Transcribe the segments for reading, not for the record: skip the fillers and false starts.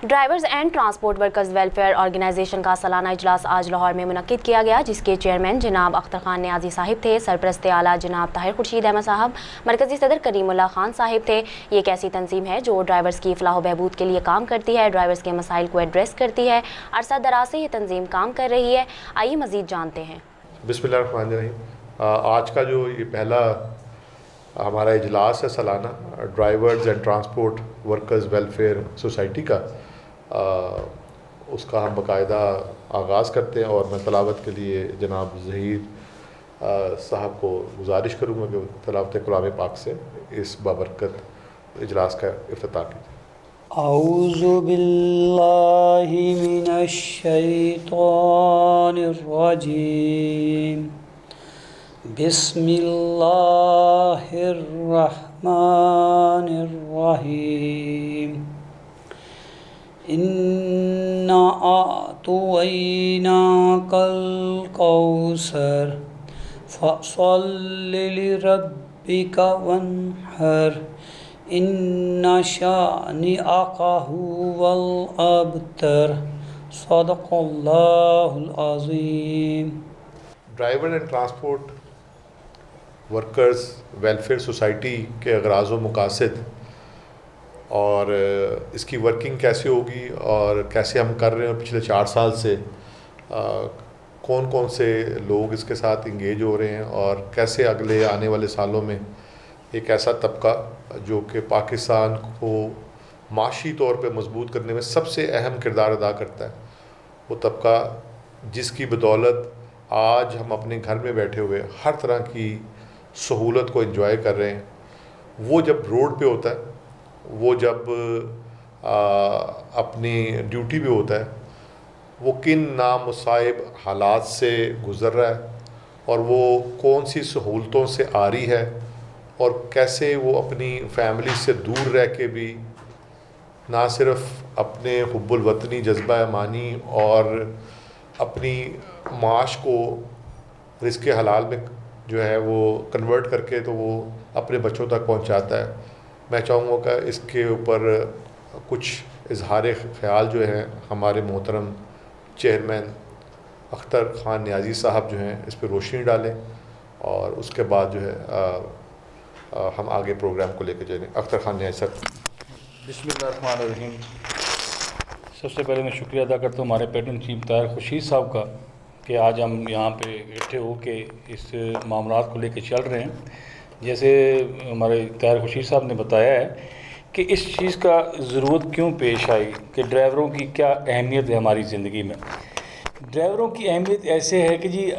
Drivers and transport workers welfare organisation کا سالانہ اجلاس آج لاہور میں منعقد کیا گیا، جس کے چیئرمین جناب اختر خان نیازی صاحب تھے، سرپرست اعلیٰ جناب طاہر خورشید احمد صاحب، مرکزی صدر کریم اللہ خان صاحب تھے۔ یہ ایک ایسی تنظیم ہے جو ڈرائیورز کی فلاح و بہبود کے لیے کام کرتی ہے، ڈرائیورز کے مسائل کو ایڈریس کرتی ہے۔ عرصہ دراز سے یہ تنظیم کام کر رہی ہے۔ آئیے مزید جانتے ہیں۔ بسم اللہ الرحمن الرحیم۔ آج کا جو یہ پہلا ہمارا اجلاس ہے سالانہ drivers and transport workers welfare society کا، اس کا ہم باقاعدہ آغاز کرتے ہیں، اور میں تلاوت کے لیے جناب ظہیر صاحب کو گزارش کروں گا کہ تلاوت کلام پاک سے اس بابرکت اجلاس کا افتتاح کیجیے۔ اعوذ باللہ من الشیطان الرجیم، بسم اللہ الرحمن الرحیم۔ اِنَّا أَعْطَيْنَاكَ الْكَوْثَرَ فَصَلِّ لِرَبِّكَ وَانْحَرْ إِنَّ شَانِئَكَ هُوَ الْأَبْتَرُ۔ صدق اللہ العظیم۔ Driver and transport workers welfare society کے اغراض و مقاصد اور اس کی ورکنگ کیسے ہوگی اور کیسے ہم کر رہے ہیں، پچھلے 4 سال سے کون کون سے لوگ اس کے ساتھ انگیج ہو رہے ہیں، اور کیسے اگلے آنے والے سالوں میں ایک ایسا طبقہ جو کہ پاکستان کو معاشی طور پہ مضبوط کرنے میں سب سے اہم کردار ادا کرتا ہے، وہ طبقہ جس کی بدولت آج ہم اپنے گھر میں بیٹھے ہوئے ہر طرح کی سہولت کو انجوائے کر رہے ہیں، وہ جب روڈ پہ ہوتا ہے، وہ جب اپنی ڈیوٹی پہ ہوتا ہے، وہ کن نامصائب حالات سے گزر رہا ہے، اور وہ کون سی سہولتوں سے عاری ہے، اور کیسے وہ اپنی فیملی سے دور رہ کے بھی نہ صرف اپنے حب الوطنی جذبہ ایمانی اور اپنی معاش کو رزق حلال میں جو ہے وہ کنورٹ کر کے تو وہ اپنے بچوں تک پہنچاتا ہے۔ میں چاہوں گا کہ اس کے اوپر کچھ اظہار خیال جو ہیں ہمارے محترم چیئرمین اختر خان نیازی صاحب جو ہیں اس پہ روشنی ڈالیں، اور اس کے بعد جو ہے ہم آگے پروگرام کو لے کے جائیں۔ اختر خان نیازی صاحب۔ بسم اللہ الرحمن الرحیم۔ سب سے پہلے میں شکریہ ادا کرتا ہوں ہمارے پیٹرن چیف طاہر خورشید صاحب کا کہ آج ہم یہاں پہ اکٹھے ہو کے اس معاملات کو لے کے چل رہے ہیں۔ جیسے ہمارے طاہر خورشید صاحب نے بتایا ہے کہ اس چیز کا ضرورت کیوں پیش آئی کہ ڈرائیوروں کی کیا اہمیت ہے ہماری زندگی میں۔ ڈرائیوروں کی اہمیت ایسے ہے کہ جی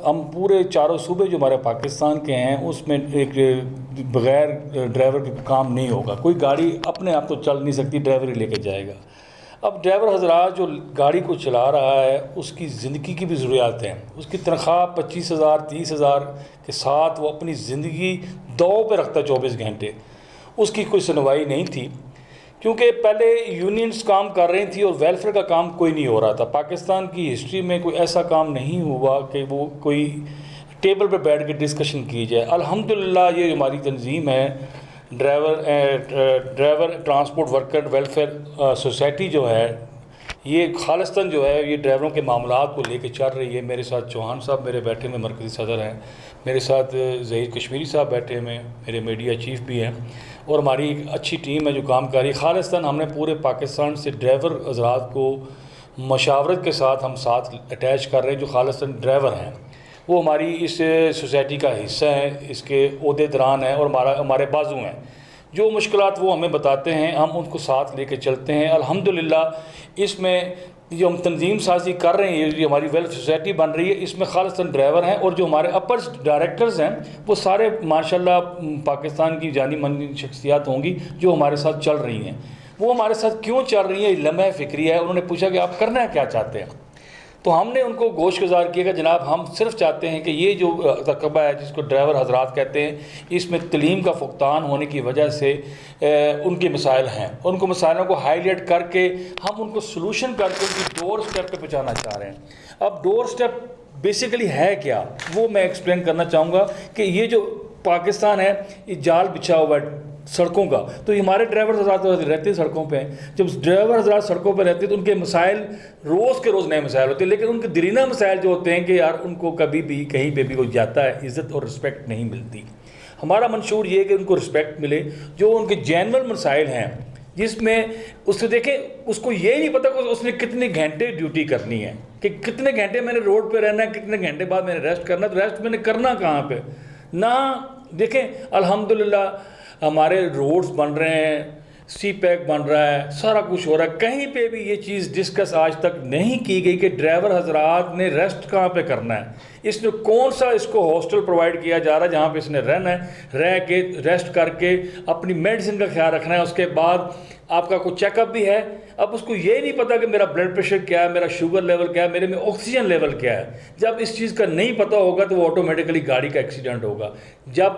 ہم پورے چاروں صوبے جو ہمارے پاکستان کے ہیں اس میں ایک بغیر ڈرائیور کے کام نہیں ہوگا۔ کوئی گاڑی اپنے آپ تو چل نہیں سکتی، ڈرائیور ہی لے کے جائے گا۔ اب ڈرائیور حضرات جو گاڑی کو چلا رہا ہے اس کی زندگی کی بھی ضروریات ہیں، اس کی تنخواہ 25,000 30,000 کے ساتھ وہ اپنی زندگی دو پہ رکھتا ہے 24 گھنٹے۔ اس کی کوئی سنوائی نہیں تھی، کیونکہ پہلے یونینز کام کر رہی تھی اور ویلفیئر کا کام کوئی نہیں ہو رہا تھا۔ پاکستان کی ہسٹری میں کوئی ایسا کام نہیں ہوا کہ وہ کوئی ٹیبل پہ بیٹھ کے ڈسکشن کی جائے۔ الحمدللہ یہ ہماری تنظیم ہے driver transport worker welfare society جو ہے، یہ خالصتاً جو ہے یہ ڈرائیوروں کے معاملات کو لے کے چل رہی ہے۔ میرے ساتھ چوہان صاحب میرے بیٹھے میں مرکزی صدر ہیں، میرے ساتھ ظہیر کشمیری صاحب بیٹھے ہوئے، میرے میڈیا چیف بھی ہیں، اور ہماری ایک اچھی ٹیم ہے جو کام کر رہی ہے۔ خالصتاً ہم نے پورے پاکستان سے ڈرائیور حضرات کو مشاورت کے ساتھ ہم ساتھ اٹیچ کر رہے ہیں جو خالصتاً ڈرائیور ہیں، وہ ہماری اس سوسائٹی کا حصہ ہیں، اس کے عہدے دران ہیں اور ہمارے بازو ہیں۔ جو مشکلات وہ ہمیں بتاتے ہیں ہم ان کو ساتھ لے کے چلتے ہیں۔ الحمدللہ اس میں جو ہم تنظیم سازی کر رہے ہیں، جو ہماری ویلفیئر سوسائٹی بن رہی ہے، اس میں خالصاً ڈرائیور ہیں، اور جو ہمارے اپرز ڈائریکٹرز ہیں وہ سارے ماشاءاللہ پاکستان کی جانی مانی شخصیات ہوں گی جو ہمارے ساتھ چل رہی ہیں۔ وہ ہمارے ساتھ کیوں چل رہی ہیں، لمحہ فکری ہے۔ انہوں نے پوچھا کہ آپ کرنا کیا چاہتے ہیں، تو ہم نے ان کو گوش گزار کیا کہ جناب ہم صرف چاہتے ہیں کہ یہ جو تقبہ ہے جس کو ڈرائیور حضرات کہتے ہیں، اس میں تعلیم کا فقدان ہونے کی وجہ سے ان کے مسائل ہیں، ان کو مسائلوں کو ہائی لائٹ کر کے ہم ان کو سلوشن کر کے ان کی ڈور سٹیپ پہ پہنچانا چاہ رہے ہیں۔ اب ڈور سٹیپ بیسیکلی ہے کیا، وہ میں ایکسپلین کرنا چاہوں گا کہ یہ جو پاکستان ہے یہ جال بچھا ہوا ہے سڑکوں کا. تو یہ ہمارے ڈرائیور حضرات رہتے ہیں سڑکوں پہ. جب ڈرائیور حضرات سڑکوں پہ رہتے ہیں تو ان کے مسائل روز کے روز نئے مسائل ہوتے ہیں, لیکن ان کے دیرینہ مسائل جو ہوتے ہیں کہ یار ان کو کبھی بھی کہیں پہ بھی کوئی جاتا ہے عزت اور رسپیکٹ نہیں ملتی. ہمارا منشور یہ ہے کہ ان کو رسپیکٹ ملے, جو ان کے جینول مسائل ہیں جس میں اس سے دیکھیں اس کو یہ نہیں پتہ کہ اس نے کتنے گھنٹے ڈیوٹی کرنی ہے, کہ کتنے گھنٹے میں نے روڈ پہ رہنا ہے, کتنے گھنٹے بعد میں نے ریسٹ کرنا ہے, تو ریسٹ میں نے کرنا کہاں پہ. نہ دیکھیں الحمدللہ ہمارے روڈز بن رہے ہیں, سی پیک بن رہا ہے, سارا کچھ ہو رہا ہے, کہیں پہ بھی یہ چیز ڈسکس آج تک نہیں کی گئی کہ ڈرائیور حضرات نے ریسٹ کہاں پہ کرنا ہے. اس نے کون سا اس کو ہاسٹل پرووائڈ کیا جا رہا ہے جہاں پہ اس نے رہنا ہے, رہ کے ریسٹ کر کے اپنی میڈیسن کا خیال رکھنا ہے. اس کے بعد آپ کا کوئی چیک اپ بھی ہے. اب اس کو یہ نہیں پتا کہ میرا بلڈ پریشر کیا ہے, میرا شوگر لیول کیا ہے, میرے میں آکسیجن لیول کیا ہے. جب اس چیز کا نہیں پتہ ہوگا تو وہ آٹومیٹکلی گاڑی کا ایکسیڈنٹ ہوگا. جب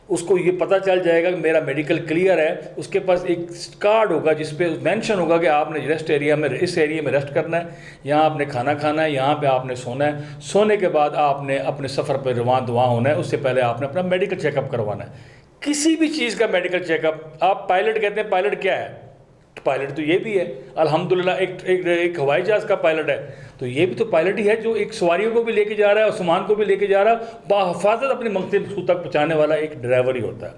اس کو یہ پتہ چل جائے گا کہ میرا میڈیکل کلیئر ہے, اس کے پاس ایک کارڈ ہوگا جس پہ مینشن ہوگا کہ آپ نے ریسٹ ایریا میں اس ایریا میں ریسٹ کرنا ہے, یہاں آپ نے کھانا کھانا ہے, یہاں پہ آپ نے سونا ہے, سونے کے بعد آپ نے اپنے سفر پہ روان دواں ہونا ہے, اس سے پہلے آپ نے اپنا میڈیکل چیک اپ کروانا ہے. کسی بھی چیز کا میڈیکل چیک اپ, آپ پائلٹ کہتے ہیں, پائلٹ کیا ہے؟ پائلٹ تو یہ بھی ہے الحمدللہ, ایک ہوائی جہاز کا پائلٹ ہے, تو یہ بھی تو پائلٹ ہی ہے جو ایک سواریوں کو بھی لے کے جا رہا ہے اور سامان کو بھی لے کے جا رہا ہے, بحفاظت اپنے مقصد تک پہنچانے والا ایک ڈرائیور ہی ہوتا ہے.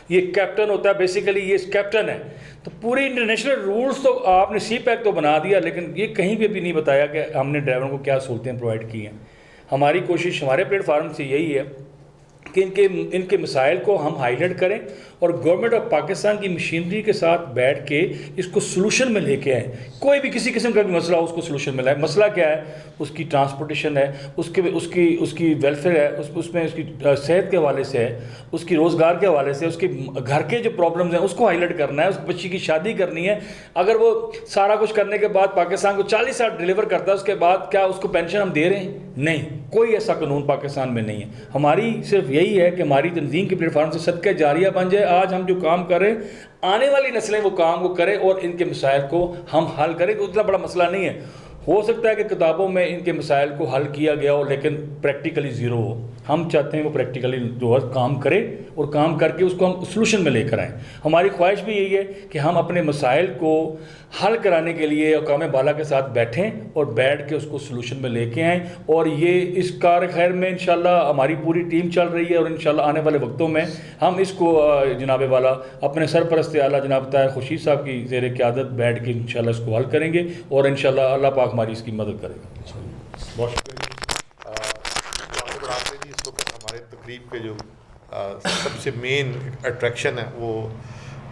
یہ کیپٹن ہوتا ہے, بیسیکلی یہ کیپٹن ہے. تو پورے انٹرنیشنل رولز تو آپ نے سی پیک تو بنا دیا, لیکن یہ کہیں پہ بھی نہیں بتایا کہ ہم نے ڈرائیوروں کو کیا سہولتیں پرووائڈ کی ہیں. ہماری کوشش ہمارے پلیٹ فارم سے یہی ہے کہ ان کے مسائل کو ہم ہائی لائٹ کریں اور گورنمنٹ آف پاکستان کی مشینری کے ساتھ بیٹھ کے اس کو سلوشن میں لے کے آئیں. کوئی بھی کسی قسم کا بھی مسئلہ اس کو سلوشن میں لائے. مسئلہ کیا ہے؟ اس کی ٹرانسپورٹیشن ہے, اس کی ویلفیئر ہے, اس میں اس کی صحت کے حوالے سے ہے, اس کی روزگار کے حوالے سے, اس کے گھر کے جو پرابلمز ہیں اس کو ہائی لائٹ کرنا ہے, اس بچی کی شادی کرنی ہے. اگر وہ سارا کچھ کرنے کے بعد پاکستان کو 40 سال ڈیلیور کرتا ہے, اس کے بعد کیا اس کو پینشن ہم دے رہے ہیں؟ نہیں, کوئی ایسا قانون پاکستان میں نہیں ہے. ہماری صرف یہی ہے کہ ہماری تنظیم کی پلیٹ فارم سے صدقہ جاریہ بن جائے. آج ہم جو کام کریں, آنے والی نسلیں وہ کام کو کریں اور ان کے مسائل کو ہم حل کریں. اتنا بڑا مسئلہ نہیں ہے. ہو سکتا ہے کہ کتابوں میں ان کے مسائل کو حل کیا گیا ہو لیکن پریکٹیکلی زیرو ہو. ہم چاہتے ہیں وہ پریکٹیکلی جو ہے کام کرے اور کام کر کے اس کو ہم سلوشن میں لے کر آئیں. ہماری خواہش بھی یہی ہے کہ ہم اپنے مسائل کو حل کرانے کے لیے اقوام بالا کے ساتھ بیٹھیں اور بیٹھ کے اس کو سلوشن میں لے کے آئیں. اور یہ اس کار خیر میں انشاءاللہ ہماری پوری ٹیم چل رہی ہے اور انشاءاللہ آنے والے وقتوں میں ہم اس کو جناب والا اپنے سرپرست اعلیٰ جناب طاہر خورشید صاحب کی زیر قیادت بیٹھ کے انشاءاللہ اس کو حل کریں گے اور انشاءاللہ اللہ پاک ہماری اس کی مدد کرے گا. بہت شکریہ جی. اس وقت ہمارے تقریب کے جو سب سے مین اٹریکشن ہے وہ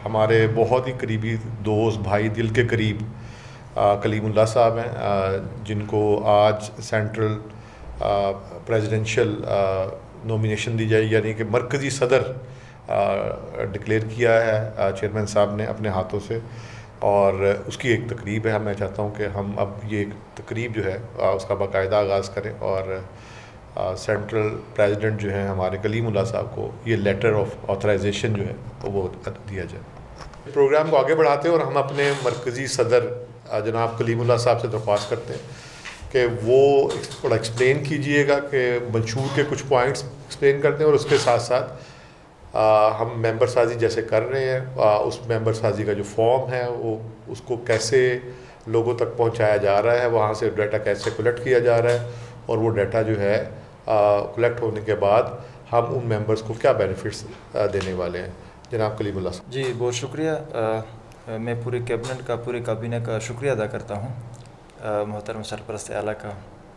ہمارے بہت ہی قریبی دوست, بھائی, دل کے قریب کلیم اللہ صاحب ہیں, جن کو آج سینٹرل پریزیڈنشل نومینیشن دی جائے, یعنی کہ مرکزی صدر ڈکلیئر کیا ہے چیئرمین صاحب نے اپنے ہاتھوں سے, اور اس کی ایک تقریب ہے. میں چاہتا ہوں کہ ہم اب یہ ایک تقریب جو ہے اس کا باقاعدہ آغاز کریں اور سینٹرل پریزیڈنٹ جو ہیں ہمارے کلیم اللہ صاحب کو یہ لیٹر آف آتھرائزیشن جو ہے وہ دیا جائے. پروگرام کو آگے بڑھاتے ہیں اور ہم اپنے مرکزی صدر جناب کلیم اللہ صاحب سے درخواست کرتے ہیں کہ وہ تھوڑا ایکسپلین کیجئے گا, کہ منشور کے کچھ پوائنٹس ایکسپلین کرتے ہیں اور اس کے ساتھ ساتھ ہم ممبر سازی جیسے کر رہے ہیں اس ممبر سازی کا جو فارم ہے وہ اس کو کیسے لوگوں تک پہنچایا جا رہا ہے, وہاں سے ڈیٹا کیسے کلیکٹ کیا جا رہا ہے, اور وہ ڈیٹا جو ہے کلیکٹ ہونے کے بعد ہم ان ممبرس کو کیا بینیفٹس دینے والے ہیں. جناب کلیم اللہ صاحب. جی بہت شکریہ. میں پورے کیبنٹ کا, پورے کابینہ کا شکریہ ادا کرتا ہوں, محترم سرپرست اعلیٰ کا,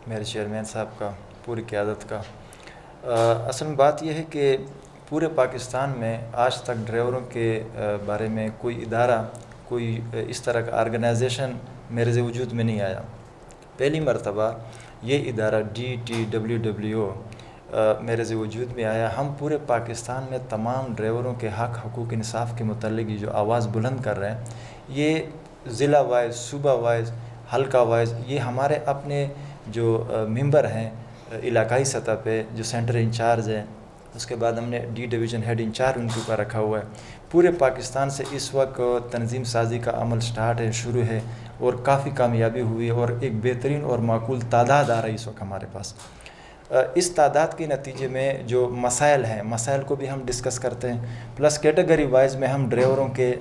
میرے چیئرمین صاحب کا, پوری قیادت کا. اصل میں بات یہ ہے کہ پورے پاکستان میں آج تک ڈرائیوروں کے بارے میں کوئی ادارہ, کوئی اس طرح کا آرگنائزیشن میرے وجود میں نہیں آیا. پہلی مرتبہ یہ ادارہ DTWWO میرے وجود میں آیا. ہم پورے پاکستان میں تمام ڈرائیوروں کے حقوق انصاف کے متعلق جو آواز بلند کر رہے ہیں, یہ ضلع وائز, صوبہ وائز, حلقہ وائز, یہ ہمارے اپنے جو ممبر ہیں علاقائی سطح پہ, جو سینٹر انچارج ہیں, اس کے بعد ہم نے ڈویژن ہیڈ انچارج ان کے اوپر رکھا ہوا ہے. پورے پاکستان سے اس وقت تنظیم سازی کا عمل سٹارٹ ہے, شروع ہے, اور کافی کامیابی ہوئی ہے, اور ایک بہترین اور معقول تعداد آ رہی ہے اس وقت ہمارے پاس. اس تعداد کے نتیجے میں جو مسائل ہیں مسائل کو بھی ہم ڈسکس کرتے ہیں، پلس کیٹیگری وائز میں ہم ڈرائیوروں کے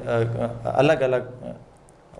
الگ الگ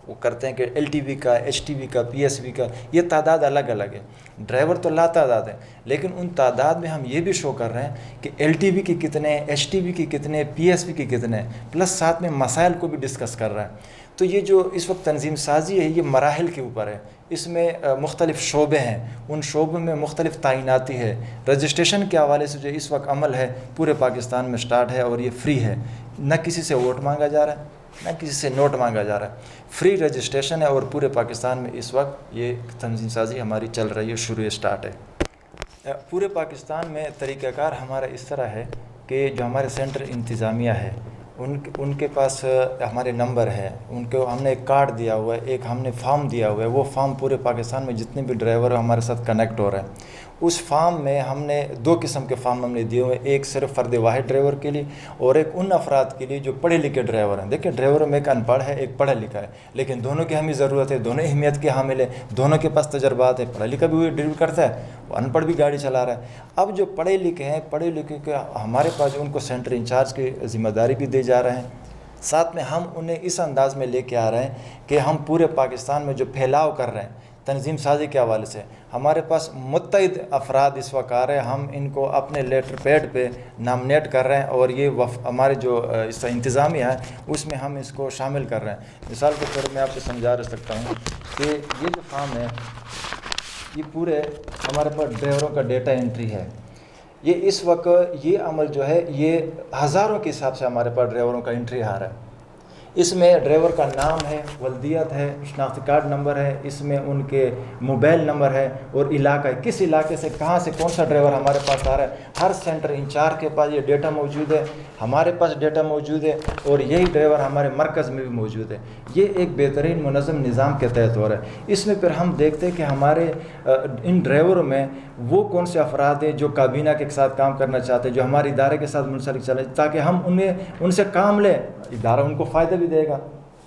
وہ کرتے ہیں کہ ایل ٹی وی کا، ایچ ٹی وی کا، پی ایس وی کا، یہ تعداد الگ الگ ہے. ڈرائیور تو لا تعداد ہے، لیکن ان تعداد میں ہم یہ بھی شو کر رہے ہیں کہ ایل ٹی وی کی کتنے، ایچ ٹی وی کی کتنے، پی ایس وی کی کتنے، پلس ساتھ میں مسائل کو بھی ڈسکس کر رہے ہیں. تو یہ جو اس وقت تنظیم سازی ہے یہ مراحل کے اوپر ہے. اس میں مختلف شعبے ہیں، ان شعبوں میں مختلف تعیناتی ہے. رجسٹریشن کے حوالے سے جو اس وقت عمل ہے پورے پاکستان میں سٹارٹ ہے اور یہ فری ہے، نہ کسی سے ووٹ مانگا جا رہا ہے نہ کسی سے نوٹ مانگا جا رہا ہے. فری رجسٹریشن ہے اور پورے پاکستان میں اس وقت یہ تنظیم سازی ہماری چل رہی ہے، شروع سٹارٹ ہے. پورے پاکستان میں طریقہ کار ہمارا اس طرح ہے کہ جو ہمارے سینٹر انتظامیہ ہے ان کے پاس ہمارے نمبر ہے، ان کو ہم نے ایک کارڈ دیا ہوا ہے، ایک ہم نے فارم دیا ہوا ہے. وہ فارم پورے پاکستان میں جتنے بھی ڈرائیور ہمارے ساتھ کنیکٹ ہو رہے ہیں اس فارم میں ہم نے 2 قسم کے فارم ہم نے دیے ہوئے ہیں. ایک صرف فرد واحد ڈرائیور کے لیے اور ایک ان افراد کے لیے جو پڑھے لکھے ڈرائیور ہیں. دیکھیں ڈرائیوروں میں ایک ان پڑھ ہے ایک پڑھا لکھا ہے، لیکن دونوں کی ہمیں ضرورت ہے، دونوں اہمیت کے حامل ہیں، دونوں کے پاس تجربات ہے. پڑھا لکھا بھی وہ ڈرائیو کرتا ہے، وہ ان پڑھ بھی گاڑی چلا رہا ہے. اب جو پڑھے لکھے ہیں پڑھے لکھے کے ہمارے پاس جو ان کو سینٹر انچارج کی ذمہ داری بھی دے جا رہے ہیں، ساتھ میں ہم انہیں اس انداز میں لے کے آ رہے ہیں کہ ہم پورے پاکستان میں جو پھیلاؤ کر رہے ہیں تنظیم سازی کے حوالے سے ہمارے پاس متعدد افراد اس وقت آ رہے ہیں. ہم ان کو اپنے لیٹر پیڈ پہ نامنیٹ کر رہے ہیں اور یہ ہمارے جو اس کا انتظامیہ ہے اس میں ہم اس کو شامل کر رہے ہیں. مثال کے طور میں آپ کو سمجھا سکتا ہوں کہ یہ جو فارم ہے یہ پورے ہمارے پاس ڈرائیوروں کا ڈیٹا انٹری ہے. یہ اس وقت یہ عمل جو ہے یہ ہزاروں کے حساب سے ہمارے پاس ڈرائیوروں کا انٹری آ رہا ہے. اس میں ڈرائیور کا نام ہے، ولدیت ہے، شناختی کارڈ نمبر ہے، اس میں ان کے موبائل نمبر ہے اور علاقہ ہے، کس علاقے سے کہاں سے کون سا ڈرائیور ہمارے پاس آ رہا ہے. ہر سینٹر انچارج کے پاس یہ ڈیٹا موجود ہے، ہمارے پاس ڈیٹا موجود ہے اور یہی ڈرائیور ہمارے مرکز میں بھی موجود ہے. یہ ایک بہترین منظم نظام کے تحت ہو رہا ہے. اس میں پھر ہم دیکھتے ہیں کہ ہمارے ان ڈرائیوروں میں وہ کون سے افراد ہیں جو کابینہ کے ساتھ کام کرنا چاہتے ہیں، جو ہمارے ادارے کے ساتھ منسلک چلے، تاکہ ہم ان سے کام لیں، ادارہ ان کو فائدہ بھی دے گا.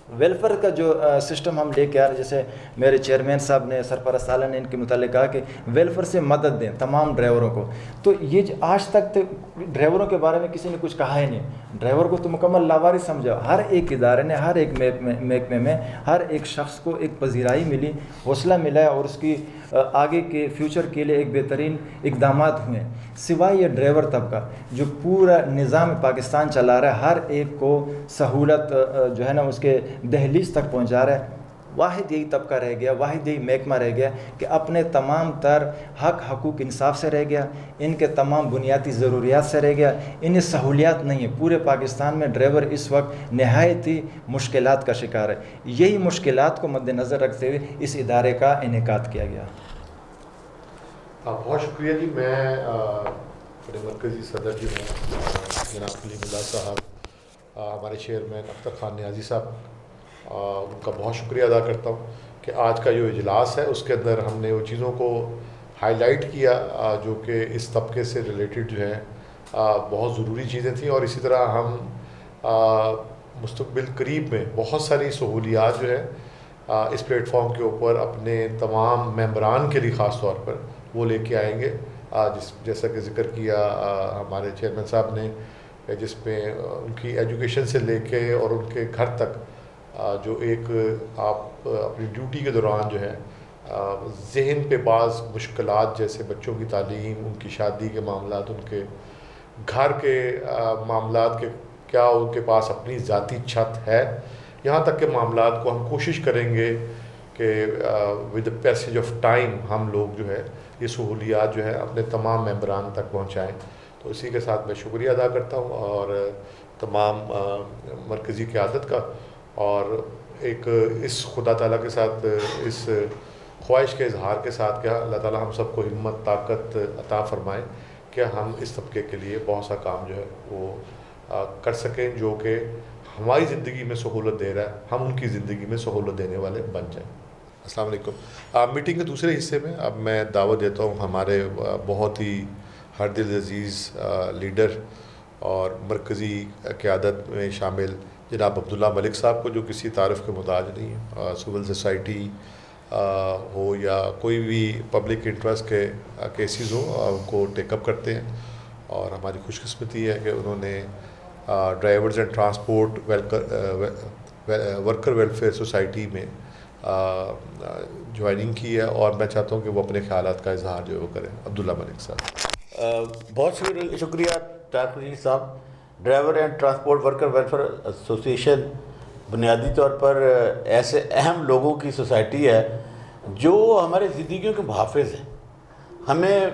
ویلفیئر کا جو سسٹم ہم لے کے آ رہے ہیں، جیسے میرے چیئرمین صاحب نے، سرپرست اعلیٰ نے ان کے متعلق کہا کہ ویلفیئر سے مدد دیں تمام ڈرائیوروں کو. تو یہ آج تک ڈرائیوروں کے بارے میں کسی نے کچھ کہا ہی نہیں. ڈرائیور کو تو مکمل لاوارث سمجھا. ہر ایک ادارے نے، ہر ایک محکمے میں ہر ایک شخص کو ایک پذیرائی ملی، حوصلہ ملا اور اس کی آگے کے فیوچر کے لیے ایک بہترین اقدامات ہوئے. سوائے یہ ڈرائیور طبقہ جو پورا نظام پاکستان چلا رہا ہے، ہر ایک کو سہولت جو ہے نا اس کے دہلیز تک پہنچا رہا ہے، واحد یہی طبقہ رہ گیا، واحد یہی محکمہ رہ گیا کہ اپنے تمام تر حقوق انصاف سے رہ گیا، ان کے تمام بنیادی ضروریات سے رہ گیا. انہیں سہولیات نہیں ہے. پورے پاکستان میں ڈرائیور اس وقت نہایت ہی مشکلات کا شکار ہے. یہی مشکلات کو مد نظر رکھتے ہوئے اس ادارے کا انعقاد کیا گیا. بہت شکریہ جی. میں اپنے مرکزی صدر جو ہیں جناب کلیم اللہ صاحب، ہمارے چیئرمین اختر خان نیازی صاحب، ان کا بہت شکریہ ادا کرتا ہوں کہ آج کا جو اجلاس ہے اس کے اندر ہم نے وہ چیزوں کو ہائی لائٹ کیا جو کہ اس طبقے سے ریلیٹڈ جو ہے بہت ضروری چیزیں تھیں. اور اسی طرح ہم مستقبل قریب میں بہت ساری سہولیات جو ہے اس پلیٹ فارم کے اوپر اپنے تمام ممبران کے لیے خاص طور پر وہ لے کے آئیں گے. جیسا کہ ذکر کیا ہمارے چیئرمین صاحب نے، جس میں ان کی ایجوکیشن سے لے کے اور ان کے گھر تک جو ایک آپ اپنی ڈیوٹی کے دوران جو ہے ذہن پہ بعض مشکلات جیسے بچوں کی تعلیم، ان کی شادی کے معاملات، ان کے گھر کے معاملات کے کیا ان کے پاس اپنی ذاتی چھت ہے، یہاں تک کہ معاملات کو ہم کوشش کریں گے کہ with the passage of time ہم لوگ جو ہے یہ سہولیات جو ہے اپنے تمام ممبران تک پہنچائیں. تو اسی کے ساتھ میں شکریہ ادا کرتا ہوں اور تمام مرکزی قیادت کا، اور ایک اس خدا تعالیٰ کے ساتھ اس خواہش کے اظہار کے ساتھ کہ اللہ تعالیٰ ہم سب کو ہمت طاقت عطا فرمائے کہ ہم اس طبقے کے لیے بہت سا کام جو ہے وہ کر سکیں جو کہ ہماری زندگی میں سہولت دے رہا ہے، ہم ان کی زندگی میں سہولت دینے والے بن جائیں. السلام علیکم. میٹنگ کے دوسرے حصے میں اب میں دعوت دیتا ہوں ہمارے بہت ہی ہر دل عزیز لیڈر اور مرکزی قیادت میں شامل جناب عبداللہ ملک صاحب کو، جو کسی تعارف کے محتاج نہیں ہیں، سول سوسائٹی ہو یا کوئی بھی پبلک انٹرسٹ کے کیسز ہوں ان کو ٹیک اپ کرتے ہیں. اور ہماری خوش قسمتی ہے کہ انہوں نے drivers and transport worker welfare society میں جوائننگ کی ہے, اور میں چاہتا ہوں کہ وہ اپنے خیالات کا اظہار جو ہے وہ کریں. عبداللہ ملک صاحب. بہت شکریہ طاہر خورشید صاحب. Driver and transport worker welfare association بنیادی طور پر ایسے اہم لوگوں کی سوسائٹی ہے جو ہمارے زندگیوں کے محافظ ہیں. ہمیں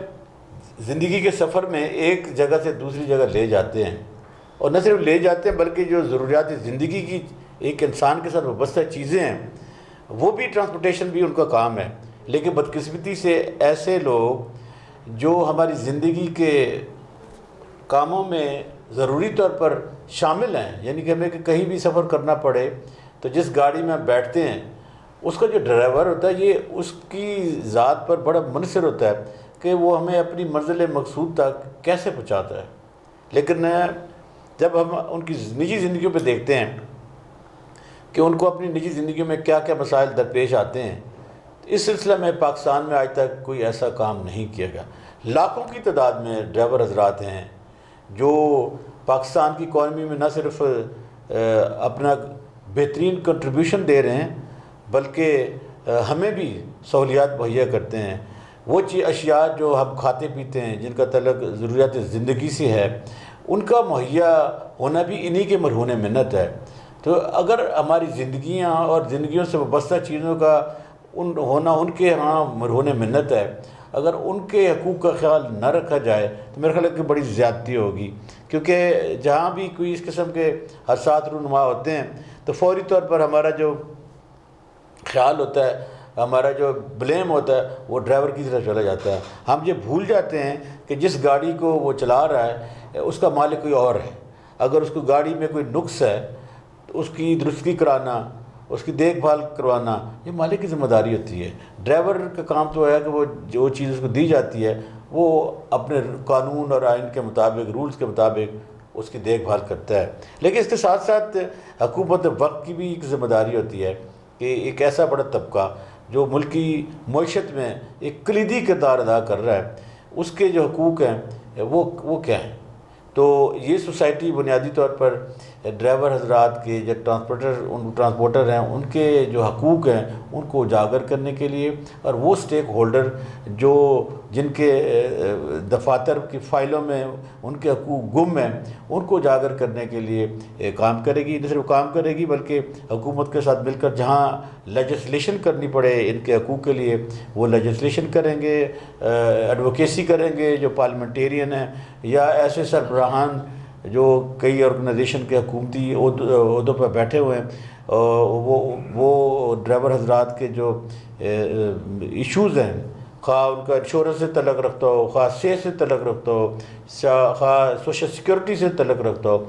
زندگی کے سفر میں ایک جگہ سے دوسری جگہ لے جاتے ہیں, اور نہ صرف لے جاتے ہیں بلکہ جو ضروریات زندگی کی ایک انسان کے ساتھ وابستہ چیزیں ہیں وہ بھی ٹرانسپورٹیشن بھی ان کا کام ہے. لیکن بدقسمتی سے ایسے لوگ جو ہماری زندگی کے کاموں میں ذروری طور پر شامل ہیں, یعنی کہ ہمیں کہیں بھی سفر کرنا پڑے تو جس گاڑی میں ہم بیٹھتے ہیں اس کا جو ڈرائیور ہوتا ہے یہ اس کی ذات پر بڑا منحصر ہوتا ہے کہ وہ ہمیں اپنی منزل مقصود تک کیسے پہنچاتا ہے. لیکن جب ہم ان کی نجی زندگیوں پہ دیکھتے ہیں کہ ان کو اپنی نجی زندگیوں میں کیا کیا مسائل درپیش آتے ہیں, تو اس سلسلہ میں پاکستان میں آج تک کوئی ایسا کام نہیں کیا گیا. لاکھوں کی تعداد میں ڈرائیور حضرات ہیں جو پاکستان کی اکانومی میں نہ صرف اپنا بہترین کنٹریبیوشن دے رہے ہیں بلکہ ہمیں بھی سہولیات مہیا کرتے ہیں. وہ اشیاء جو ہم کھاتے پیتے ہیں جن کا تعلق ضروریات زندگی سے ہے ان کا مہیا ہونا بھی انہی کے مرہون منت ہے. تو اگر ہماری زندگیاں اور زندگیوں سے وابستہ چیزوں کا ہونا ان کے ہاں مرہون منت ہے, اگر ان کے حقوق کا خیال نہ رکھا جائے تو میرے خیال ہے کہ بڑی زیادتی ہوگی. کیونکہ جہاں بھی کوئی اس قسم کے حادثات رونما ہوتے ہیں تو فوری طور پر ہمارا جو خیال ہوتا ہے, ہمارا جو بلیم ہوتا ہے وہ ڈرائیور کی طرف چلا جاتا ہے. ہم یہ بھول جاتے ہیں کہ جس گاڑی کو وہ چلا رہا ہے اس کا مالک کوئی اور ہے. اگر اس کو گاڑی میں کوئی نقص ہے تو اس کی درستگی کرانا, اس کی دیکھ بھال کروانا یہ مالک کی ذمہ داری ہوتی ہے. ڈرائیور کا کام تو ہے کہ وہ جو چیز اس کو دی جاتی ہے وہ اپنے قانون اور آئین کے مطابق, رولز کے مطابق اس کی دیکھ بھال کرتا ہے. لیکن اس کے ساتھ ساتھ حکومت وقت کی بھی ایک ذمہ داری ہوتی ہے کہ ایک ایسا بڑا طبقہ جو ملکی معیشت میں ایک کلیدی کردار ادا کر رہا ہے اس کے جو حقوق ہیں وہ کیا ہیں. تو یہ سوسائٹی بنیادی طور پر ڈرائیور حضرات کے جو ٹرانسپورٹر ہیں ان کے جو حقوق ہیں ان کو اجاگر کرنے کے لیے, اور وہ سٹیک ہولڈر جو جن کے دفاتر کی فائلوں میں ان کے حقوق گم ہیں ان کو اجاگر کرنے کے لیے کام کرے گی. نہ صرف کام کرے گی بلکہ حکومت کے ساتھ مل کر جہاں لیجسلیشن کرنی پڑے ان کے حقوق کے لیے وہ لیجسلیشن کریں گے, ایڈوکیسی کریں گے جو پارلیمنٹیرین ہیں یا ایسے سربراہان جو کئی آرگنائزیشن کے حکومتی عہدوں پر بیٹھے ہوئے ہیں. وہ ڈرائیور حضرات کے جو ایشوز ہیں, خواہ ان کا انشورنس سے تعلق رکھتا ہو, خواہ صحت سے تعلق رکھتا ہو, خواہ سوشل سیکورٹی سے تعلق رکھتا ہو,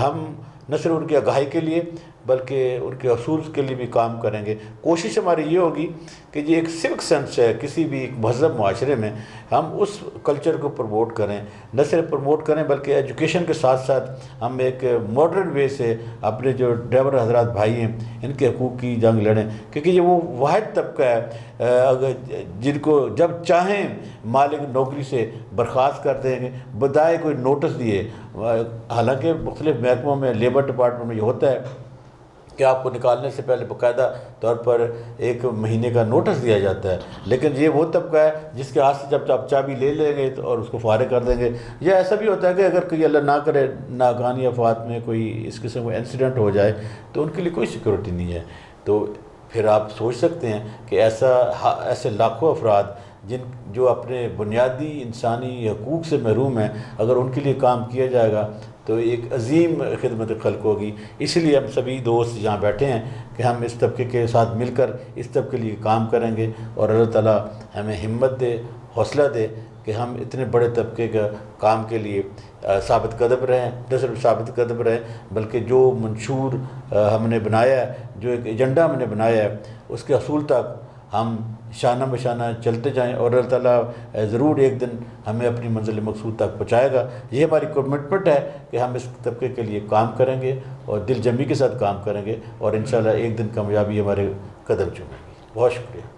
ہم نہ صرف ان کی آگاہی کے لیے بلکہ ان کے حصول کے لیے بھی کام کریں گے. کوشش ہماری یہ ہوگی کہ یہ ایک سوک سینس ہے کسی بھی ایک مہذب معاشرے میں ہم اس کلچر کو پروموٹ کریں, نہ صرف پروموٹ کریں بلکہ ایجوکیشن کے ساتھ ساتھ ہم ایک ماڈرن وے سے اپنے جو ڈرائیور حضرات بھائی ہیں ان کے حقوق کی جنگ لڑیں. کیونکہ یہ وہ واحد طبقہ ہے جن کو جب چاہیں مالک نوکری سے برخاست کر دیں گے بدائے کوئی نوٹس دیے. حالانکہ مختلف محکموں میں لیبر ڈپارٹمنٹ میں یہ ہوتا ہے کہ آپ کو نکالنے سے پہلے باقاعدہ طور پر 1 مہینے کا نوٹس دیا جاتا ہے, لیکن یہ وہ طبقہ ہے جس کے ہاتھ سے جب آپ چابی لے لیں گے اور اس کو فارغ کر دیں گے. یا ایسا بھی ہوتا ہے کہ اگر کوئی اللہ نہ کرے ناگہانی آفات میں کوئی اس قسم کا انسیڈنٹ ہو جائے تو ان کے لیے کوئی سیکورٹی نہیں ہے. تو پھر آپ سوچ سکتے ہیں کہ ایسے لاکھوں افراد جو اپنے بنیادی انسانی حقوق سے محروم ہیں, اگر ان کے لیے کام کیا جائے گا تو ایک عظیم خدمت خلق ہوگی. اس لیے ہم سبھی دوست یہاں بیٹھے ہیں کہ ہم اس طبقے کے ساتھ مل کر اس طبقے کے لیے کام کریں گے, اور اللہ تعالیٰ ہمیں ہمت دے, حوصلہ دے کہ ہم اتنے بڑے طبقے کا کام کے لیے ثابت قدم رہیں. نہ صرف ثابت قدم رہیں بلکہ جو منشور ہم نے بنایا ہے, جو ایک ایجنڈا ہم نے بنایا ہے اس کے حصول تک ہم شانہ بشانہ چلتے جائیں, اور اللہ تعالیٰ ضرور ایک دن ہمیں اپنی منزل مقصود تک پہنچائے گا. یہ ہماری کمٹمنٹ ہے کہ ہم اس طبقے کے لیے کام کریں گے اور دل جمی کے ساتھ کام کریں گے, اور انشاءاللہ ایک دن کامیابی ہمارے قدم چومے گی. بہت شکریہ.